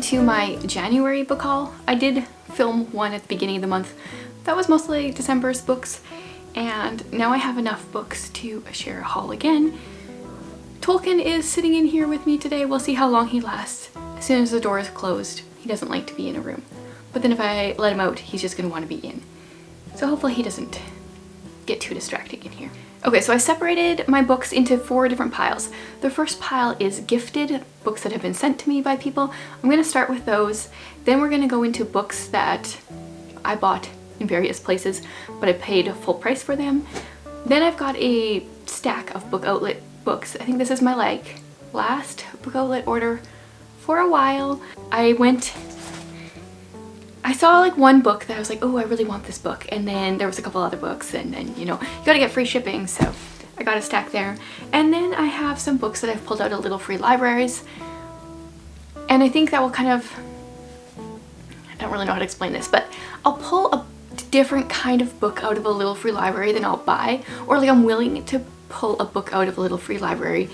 into my January book haul. I did film one at the beginning of the month. That was mostly December's books, and now I have enough books to share a haul again. Tolkien is sitting in here with me today. We'll see how long he lasts. As soon as the door is closed, he doesn't like to be in a room. But then if I let him out, he's just gonna want to be in. So hopefully he doesn't get too distracting in here. Okay, so I separated my books into 4 different piles. The first pile is gifted, books that have been sent to me by people. I'm gonna start with those. Then we're gonna go into books that I bought in various places, but I paid full price for them. Then I've got a stack of Book Outlet books. I think this is my last Book Outlet order for a while. I saw one book that I was like, oh, I really want this book, and then there was a couple other books, and then you gotta get free shipping, so I got a stack there. And then I have some books that I've pulled out of little free libraries, and I think that will kind of, I don't really know how to explain this, but I'll pull a different kind of book out of a little free library than I'll buy, or I'm willing to pull a book out of a little free library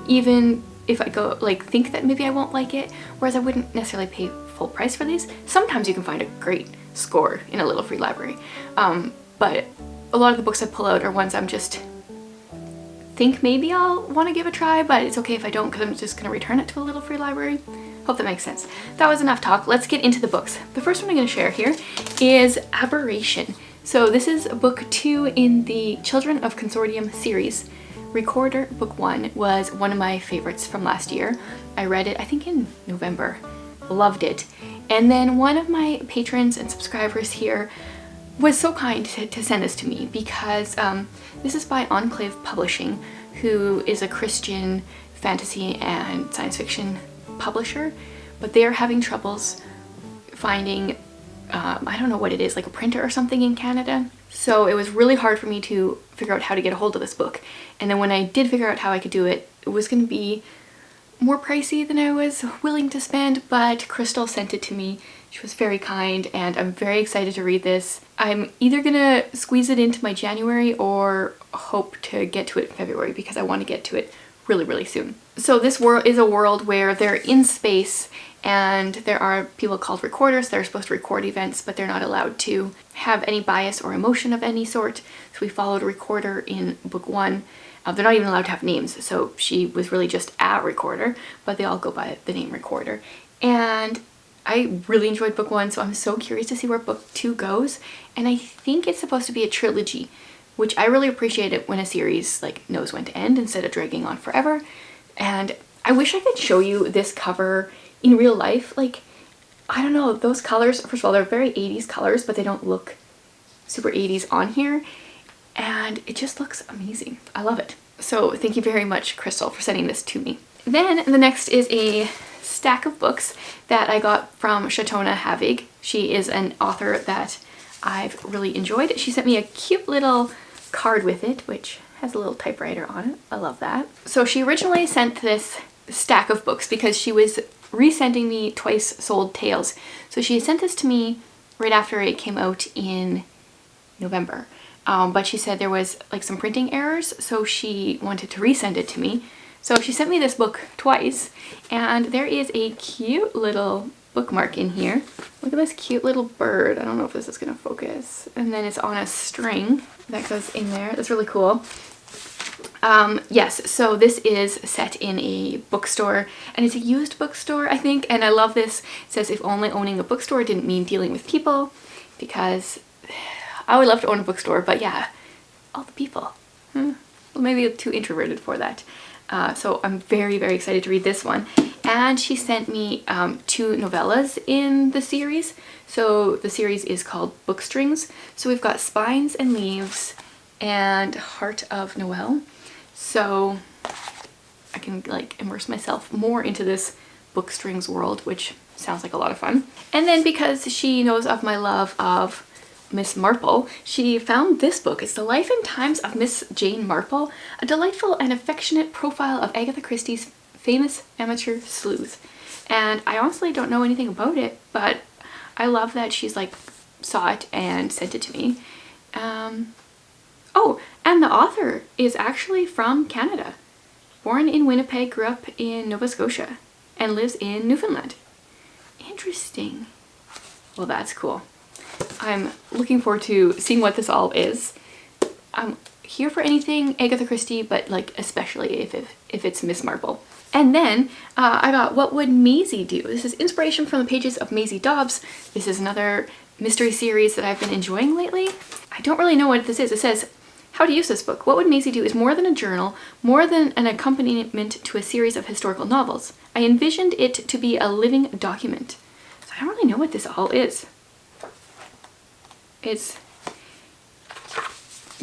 even if I go think that maybe I won't like it, whereas I wouldn't necessarily pay full price for these. Sometimes you can find a great score in a little free library, but a lot of the books I pull out are ones I'm just think maybe I'll want to give a try, but it's okay if I don't because I'm just gonna return it to a little free library. Hope that makes sense. That was enough talk. Let's get into the books. The first one I'm going to share here is Aberration. So this is book 2 in the Children of Consortium series. Recorder book 1 was one of my favorites from last year. I read it I think in November. Loved it. And then one of my patrons and subscribers here was so kind to send this to me because this is by Enclave Publishing, who is a Christian fantasy and science fiction publisher, but they're having troubles finding I don't know what it is, a printer or something in Canada. So it was really hard for me to figure out how to get a hold of this book. And then when I did figure out how I could do it, it was going to be more pricey than I was willing to spend, but Crystal sent it to me. She was very kind, and I'm very excited to read this. I'm either gonna squeeze it into my January or hope to get to it in February because I want to get to it really, really soon. So this world is a world where they're in space and there are people called recorders. They're supposed to record events, but they're not allowed to have any bias or emotion of any sort. So we followed a recorder in book 1. They're not even allowed to have names, so she was really just a recorder, but they all go by the name Recorder. And I really enjoyed book 1, so I'm so curious to see where book 2 goes. And I think it's supposed to be a trilogy, which I really appreciate it when a series knows when to end instead of dragging on forever. And I wish I could show you this cover in real life. I don't know, those colors, first of all, they're very 80s colors, but they don't look super 80s on here. And it just looks amazing. I love it. So thank you very much, Crystal, for sending this to me. Then the next is a stack of books that I got from Shatona Havig. She is an author that I've really enjoyed. She sent me a cute little card with it, which has a little typewriter on it. I love that. So she originally sent this stack of books because she was resending me Twice Sold Tales. So she sent this to me right after it came out in November. But she said there was some printing errors, so she wanted to resend it to me. So she sent me this book twice, and there is a cute little bookmark in here. Look at this cute little bird. I don't know if this is gonna focus. And then it's on a string that goes in there. That's really cool. Yes, so this is set in a bookstore, and it's a used bookstore, I think, and I love this. It says, if only owning a bookstore didn't mean dealing with people, because I would love to own a bookstore, but yeah, all the people. Well, maybe I'm too introverted for that. So I'm very, very excited to read this one. And she sent me 2 novellas in the series. So the series is called Bookstrings. So we've got Spines and Leaves and Heart of Noel. So I can immerse myself more into this Bookstrings world, which sounds like a lot of fun. And then because she knows of my love of Miss Marple, she found this book. It's The Life and Times of Miss Jane Marple, a delightful and affectionate profile of Agatha Christie's famous amateur sleuth. And I honestly don't know anything about it, but I love that she's saw it and sent it to me. Oh, and the author is actually from Canada. Born in Winnipeg, grew up in Nova Scotia, and lives in Newfoundland. Interesting. Well, that's cool. I'm looking forward to seeing what this all is. I'm here for anything Agatha Christie, but like especially if it's Miss Marple. And then I got What Would Maisie Do? This is inspiration from the pages of Maisie Dobbs. This is another mystery series that I've been enjoying lately. I don't really know what this is. It says, how to use this book. What Would Maisie Do is more than a journal, more than an accompaniment to a series of historical novels. I envisioned it to be a living document. So I don't really know what this all is. It's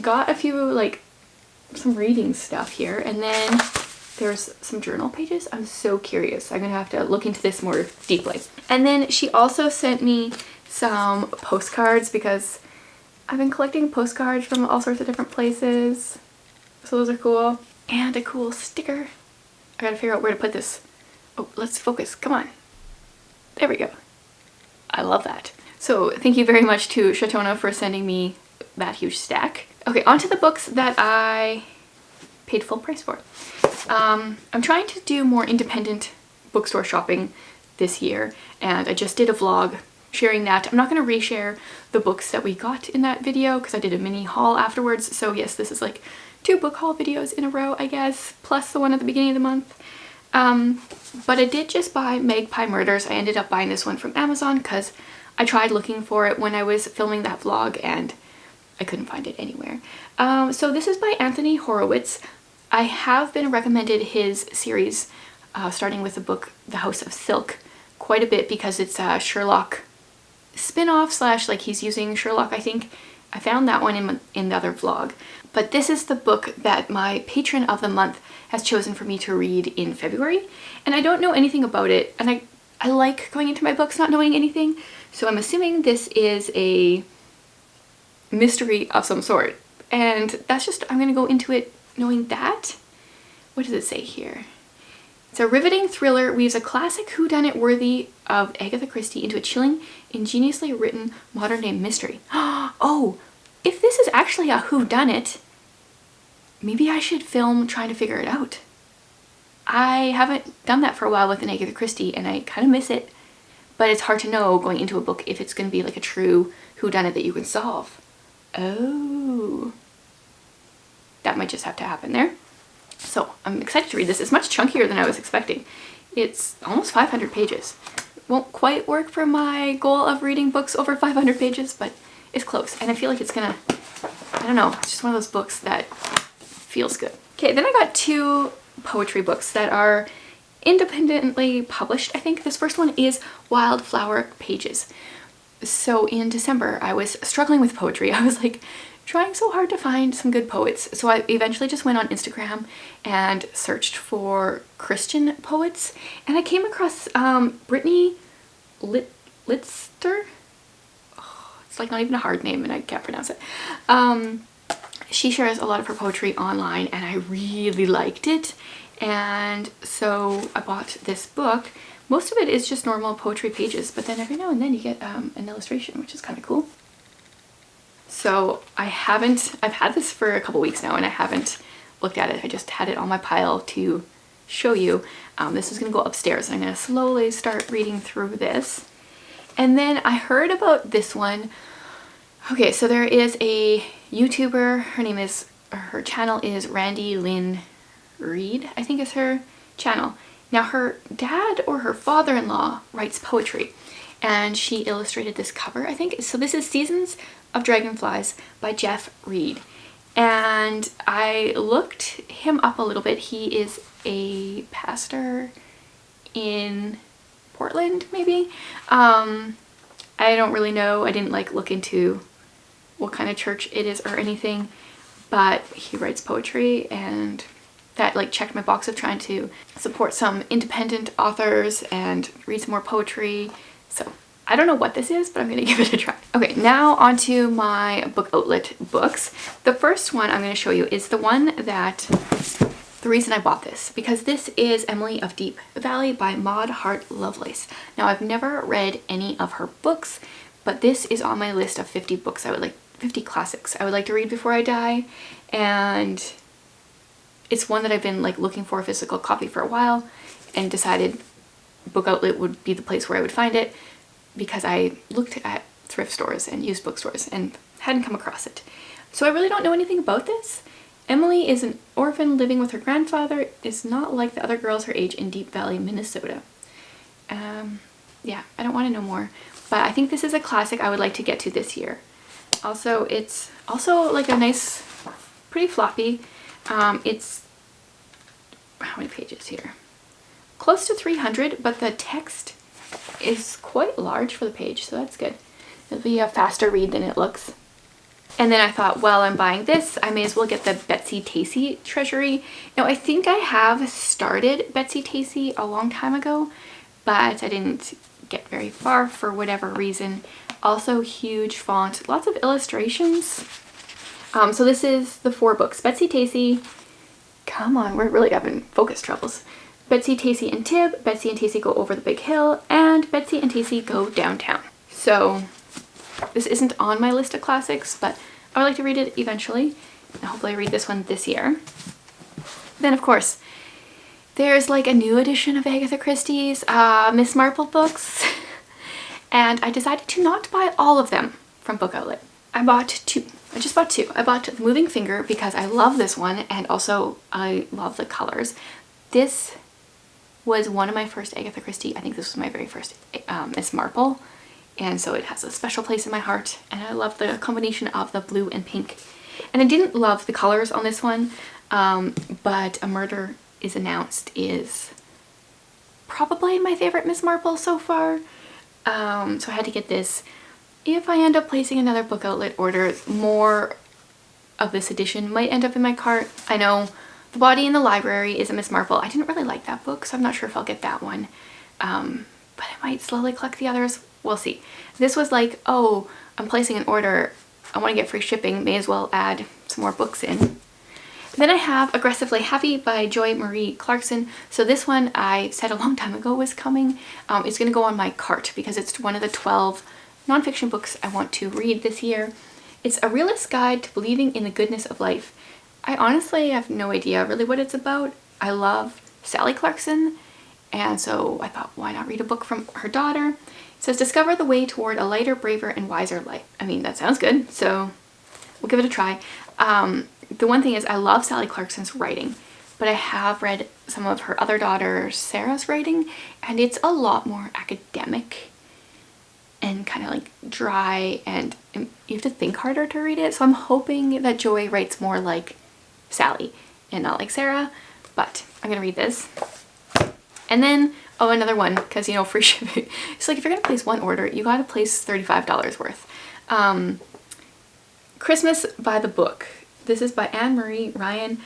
got a few, like, some reading stuff here, and then there's some journal pages. I'm so curious. I'm gonna have to look into this more deeply. And then she also sent me some postcards because I've been collecting postcards from all sorts of different places. So those are cool. And a cool sticker. I gotta figure out where to put this. Oh, let's focus. Come on. There we go. I love that. So thank you very much to Shatona for sending me that huge stack. Okay, on to the books that I paid full price for. I'm trying to do more independent bookstore shopping this year, and I just did a vlog sharing that. I'm not going to reshare the books that we got in that video because I did a mini haul afterwards. So yes, this is like 2 book haul videos in a row, I guess, plus the one at the beginning of the month. But I did just buy Magpie Murders. I ended up buying this one from Amazon because I tried looking for it when I was filming that vlog and I couldn't find it anywhere. So this is by Anthony Horowitz. I have been recommended his series, starting with the book The House of Silk, quite a bit because it's a Sherlock spin-off slash like he's using Sherlock, I think. I found that one in the other vlog. But this is the book that my patron of the month has chosen for me to read in February. And I don't know anything about it. And I like going into my books not knowing anything. So I'm assuming this is a mystery of some sort. And that's just, I'm going to go into it knowing that. What does it say here? It's a riveting thriller weaves a classic whodunit worthy of Agatha Christie into a chilling, ingeniously written modern-day mystery. Oh, if this is actually a whodunit, maybe I should film trying to figure it out. I haven't done that for a while with an Agatha Christie, and I kind of miss it. But it's hard to know going into a book if it's going to be like a true whodunit that you can solve. Oh. That might just have to happen there. So I'm excited to read this. It's much chunkier than I was expecting. It's almost 500 pages. Won't quite work for my goal of reading books over 500 pages, but it's close. And I feel like it's gonna, I don't know, it's just one of those books that feels good. Okay, then I got 2 poetry books that are independently published, I think. This first one is Wildflower Pages. So in December, I was struggling with poetry. I was like trying so hard to find some good poets. So I eventually just went on Instagram and searched for Christian poets. And I came across Brittany Litster. Oh, it's like not even a hard name and I can't pronounce it. She shares a lot of her poetry online and I really liked it. And so I bought this book. Most of it is just normal poetry pages, but then every now and then you get an illustration, which is kind of cool. So I've had this for a couple weeks now and I haven't looked at it. I just had it on my pile to show you. This is going to go upstairs and I'm going to slowly start reading through this. And then I heard about this one. Okay, so there is a YouTuber, her channel is Randy Lynn Reed, I think is her channel. Now her dad or her father-in-law writes poetry and she illustrated this cover, I think. So this is Seasons of Dragonflies by Jeff Reed. And I looked him up a little bit. He is a pastor in Portland, maybe. I don't really know. I didn't like look into what kind of church it is or anything, but he writes poetry and that like checked my box of trying to support some independent authors and read some more poetry. So I don't know what this is, but I'm gonna give it a try. Okay, now onto my book outlet books. The first one I'm gonna show you is the one that, the reason I bought this, because this is Emily of Deep Valley by Maud Hart Lovelace. Now I've never read any of her books, but this is on my list of 50 books 50 classics I would like to read before I die. And it's one that I've been like looking for a physical copy for a while and decided book outlet would be the place where I would find it, because I looked at thrift stores and used bookstores and hadn't come across it. So I really don't know anything about this. Emily is an orphan living with her grandfather, is not like the other girls her age in Deep Valley, Minnesota. Yeah, I don't want to know more, but I think this is a classic I would like to get to this year. Also, it's also like a nice, pretty floppy. It's, how many pages here? Close to 300, but the text is quite large for the page, so that's good. It'll be a faster read than it looks. And then I thought, well, I'm buying this, I may as well get the Betsy Tacy Treasury. Now, I think I have started Betsy Tacy a long time ago, but I didn't get very far for whatever reason. Also huge font, lots of illustrations. So this is the 4 books. Betsy Tacy, come on, we're really having focus troubles. Betsy, Tacy, and Tib, Betsy and Tacy go over the big hill, and Betsy and Tacy go downtown. So this isn't on my list of classics, but I would like to read it eventually, and hopefully read this one this year. Then, of course, there's like a new edition of Agatha Christie's Miss Marple books, and I decided to not buy all of them from Book Outlet. I bought 2. I just bought 2. I bought The Moving Finger because I love this one, and also I love the colors. This was one of my first Agatha Christie. I think this was my very first Miss Marple, and so it has a special place in my heart, and I love the combination of the blue and pink. And I didn't love the colors on this one, but A Murder is Announced is probably my favorite Miss Marple so far, so I had to get this. If I end up placing another Book Outlet order, more of this edition might end up in my cart. I know The Body in the Library is a Miss Marple. I didn't really like that book, so I'm not sure if I'll get that one, but I might slowly collect the others. We'll see. This was like, oh, I'm placing an order, I want to get free shipping, may as well add some more books in. Then I have Aggressively Happy by Joy Marie Clarkson. So this one I said a long time ago was coming. It's going to go on my cart because it's one of the 12 nonfiction books I want to read this year. It's a realist's guide to believing in the goodness of life. I honestly have no idea really what it's about. I love Sally Clarkson, and so I thought, why not read a book from her daughter? It says, discover the way toward a lighter, braver, and wiser life. I mean, that sounds good, so we'll give it a try. The one thing is I love Sally Clarkson's writing, but I have read some of her other daughter Sarah's writing, and it's a lot more academic and kind of like dry, and you have to think harder to read it. So I'm hoping that Joy writes more like Sally and not like Sarah, but I'm gonna read this. And then, oh, another one, because, you know, free shipping. It's like if you're gonna place one order, you gotta place $35 worth. Christmas by the Book. This is by Anne Marie Ryan.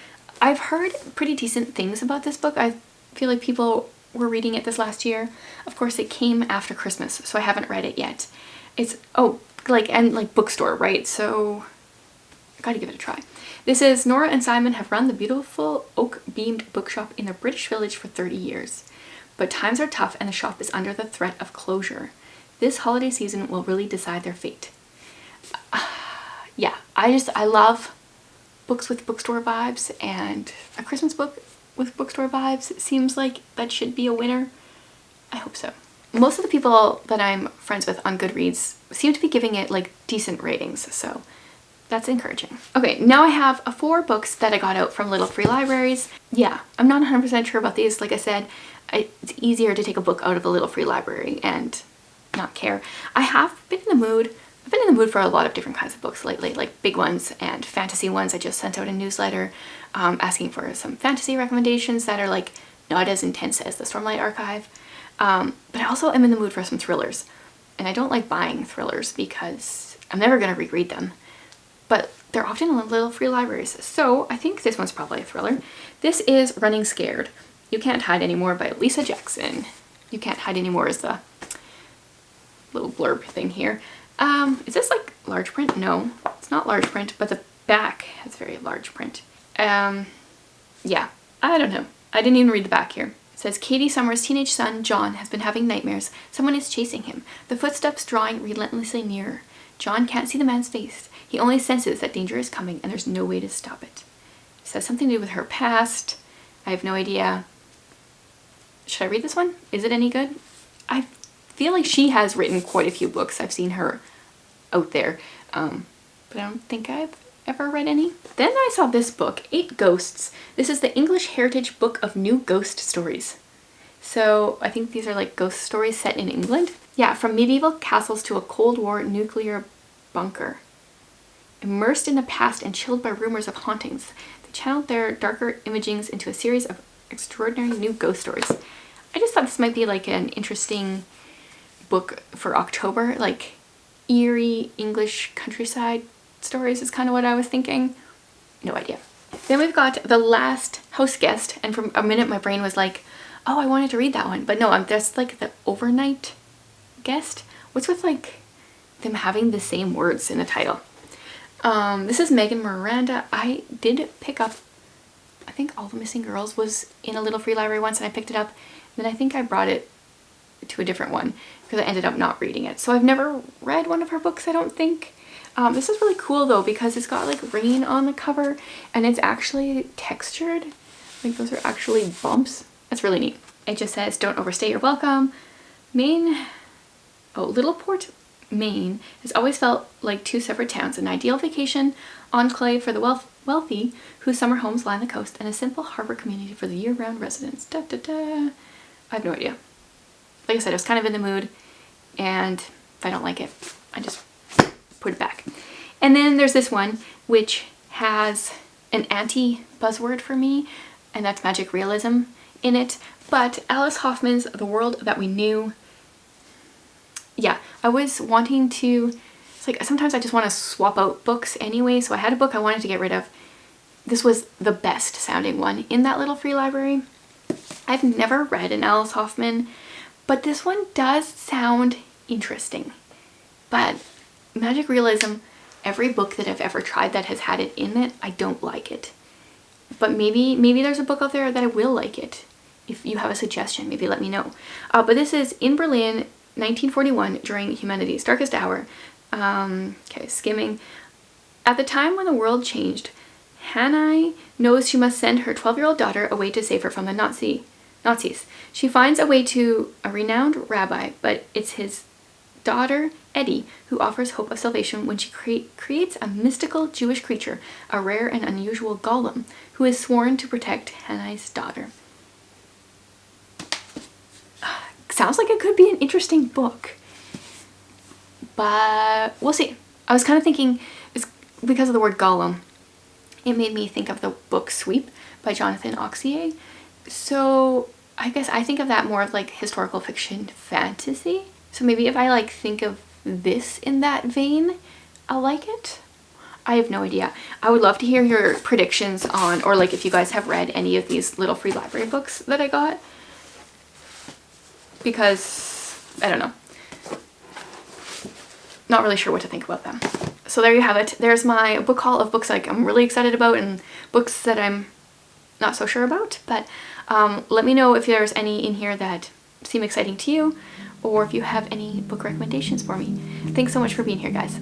I've heard pretty decent things about this book. I feel like people were reading it this last year. Of course, it came after Christmas, so I haven't read it yet. It's, oh, like bookstore, right? So I gotta give it a try. This is, Nora and Simon have run the beautiful oak-beamed bookshop in a British village for 30 years. But times are tough and the shop is under the threat of closure. This holiday season will really decide their fate. Yeah, I love books with bookstore vibes, and a Christmas book with bookstore vibes seems like that should be a winner. I hope so. Most of the people that I'm friends with on Goodreads seem to be giving it like decent ratings, so that's encouraging. Okay, now I have 4 books that I got out from Little Free Libraries. Yeah, I'm not 100% sure about these. Like I said, it's easier to take a book out of a Little Free Library and not care. I have been in the mood. I've been in the mood for a lot of different kinds of books lately, like big ones and fantasy ones. I just sent out a newsletter asking for some fantasy recommendations that are like not as intense as the Stormlight Archive. But I also am in the mood for some thrillers. And I don't like buying thrillers because I'm never going to reread them. But they're often in Little Free Libraries. So I think this one's probably a thriller. This is Running Scared. You Can't Hide Anymore by Lisa Jackson. You Can't Hide Anymore is the little blurb thing here. Is this like large print? No, it's not large print, but the back has very large print. Yeah, I don't know. I didn't even read the back here. It says, Katie Summers' teenage son, John, has been having nightmares. Someone is chasing him. The footsteps drawing relentlessly nearer. John can't see the man's face. He only senses that danger is coming and there's no way to stop it. It says something to do with her past. I have no idea. Should I read this one? Is it any good? I feel like she has written quite a few books. I've seen her out there, but I don't think I've ever read any. Then I saw this book, 8 Ghosts. This is the English Heritage Book of New Ghost Stories. So I think these are like ghost stories set in England. Yeah, from medieval castles to a Cold War nuclear bunker. Immersed in the past and chilled by rumors of hauntings, they channeled their darker imagings into a series of extraordinary new ghost stories. I just thought this might be like an interesting book for October, like eerie English countryside stories is kind of what I was thinking. No idea. Then we've got The Last House Guest, and for a minute my brain was like, oh, I wanted to read that one, but no, I'm just like The Overnight Guest. What's with like them having the same words in the title? This is Megan Miranda. I did pick up, I think All the Missing Girls was in a little free library once, and I picked it up. Then I think I brought it to a different one because I ended up not reading it. So I've never read one of her books, I don't think. This is really cool though because it's got like rain on the cover and it's actually textured. Like those are actually bumps. That's really neat. It just says, don't overstay your welcome. Littleport, Maine has always felt like 2 separate towns, an ideal vacation enclave for the wealthy whose summer homes line the coast, and a simple harbor community for the year-round residents. Da, da, da. I have no idea. Like I said, I was kind of in the mood, and if I don't like it, I just put it back. And then there's this one, which has an anti-buzzword for me, and that's magic realism in it. But Alice Hoffman's The World That We Knew. Yeah, I was wanting to, it's like sometimes I just want to swap out books anyway, so I had a book I wanted to get rid of. This was the best sounding one in that little free library. I've never read an Alice Hoffman, but this one does sound interesting. But magic realism, every book that I've ever tried that has had it in it, I don't like it. But maybe there's a book out there that I will like it. If you have a suggestion, maybe let me know. But this is In Berlin, 1941, during humanity's darkest hour. Okay, skimming. At the time when the world changed, Hannah knows she must send her 12-year-old daughter away to save her from the Nazis. She finds a way to a renowned rabbi, but it's his daughter, Eddie, who offers hope of salvation when she creates a mystical Jewish creature, a rare and unusual golem, who is sworn to protect Hannah's daughter. Sounds like it could be an interesting book, but we'll see. I was kind of thinking, it's because of the word golem, it made me think of the book Sweep by Jonathan Auxier. So I guess I think of that more of like historical fiction fantasy. So maybe if I like think of this in that vein, I'll like it. I have no idea. I would love to hear your predictions on, or like if you guys have read any of these little free library books that I got. Because, I don't know. Not really sure what to think about them. So there you have it. There's my book haul of books like I'm really excited about and books that I'm not so sure about. But let me know if there's any in here that seem exciting to you, or if you have any book recommendations for me. Thanks so much for being here, guys.